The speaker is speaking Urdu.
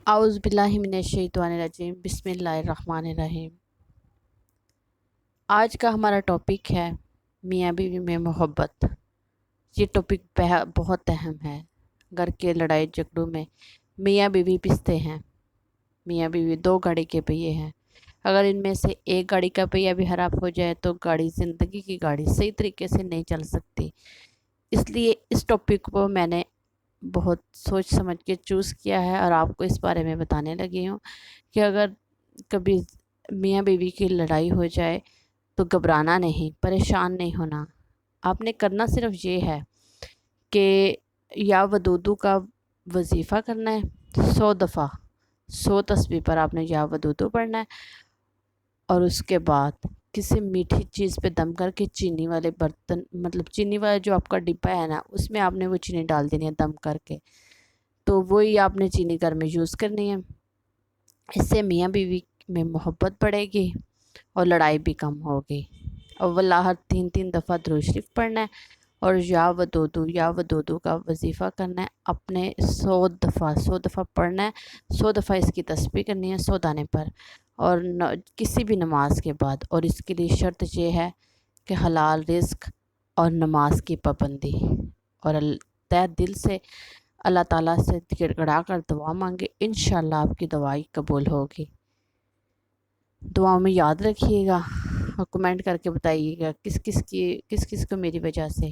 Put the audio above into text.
اعوذ باللہ من الشیطان الرجیم، بسم اللہ الرحمن الرحیم۔ آج کا ہمارا ٹاپک ہے میاں بیوی میں محبت۔ یہ ٹاپک بہت اہم ہے۔ گھر کے لڑائی جھگڑوں میں میاں بیوی پستے ہیں۔ میاں بیوی دو گاڑی کے پہیے ہیں۔ اگر ان میں سے ایک گاڑی کا پہیہ بھی خراب ہو جائے تو گاڑی زندگی کی گاڑی صحیح طریقے سے نہیں چل سکتی۔ اس لیے اس ٹاپک کو میں نے بہت سوچ سمجھ کے چوز کیا ہے اور آپ کو اس بارے میں بتانے لگی ہوں کہ اگر کبھی میاں بیوی کی لڑائی ہو جائے تو گھبرانا نہیں، پریشان نہیں ہونا۔ آپ نے کرنا صرف یہ ہے کہ یا ودودو کا وظیفہ کرنا ہے 100 دفعہ، 100 تسبیح پر آپ نے یا ودودو پڑھنا ہے، اور اس کے بعد کسی میٹھی چیز پہ دم کر کے چینی والے برتن، مطلب چینی والا جو آپ کا ڈبہ ہے نا، اس میں آپ نے وہ چینی ڈال دینی ہے دم کر کے، تو وہی آپ نے چینی گھر میں یوز کرنی ہے۔ اس سے میاں بیوی میں محبت بڑھے گی اور لڑائی بھی کم ہوگی۔ اول آخر 3 دفعہ درود شریف پڑھنا ہے اور یا ودودو کا وظیفہ کرنا ہے اپنے 100 دفعہ پڑھنا ہے، 100 دفعہ اس کی تسبیح کرنی ہے 100 دانے پر، اور کسی بھی نماز کے بعد۔ اور اس کے لیے شرط یہ ہے کہ حلال رزق اور نماز کی پابندی، اور تہ دل سے اللہ تعالیٰ سے گڑ گڑا کر دعا مانگے، انشاءاللہ آپ کی دعائی قبول ہوگی۔ دعاؤں میں یاد رکھیے گا اور کمنٹ کر کے بتائیے گا کس کس کو میری وجہ سے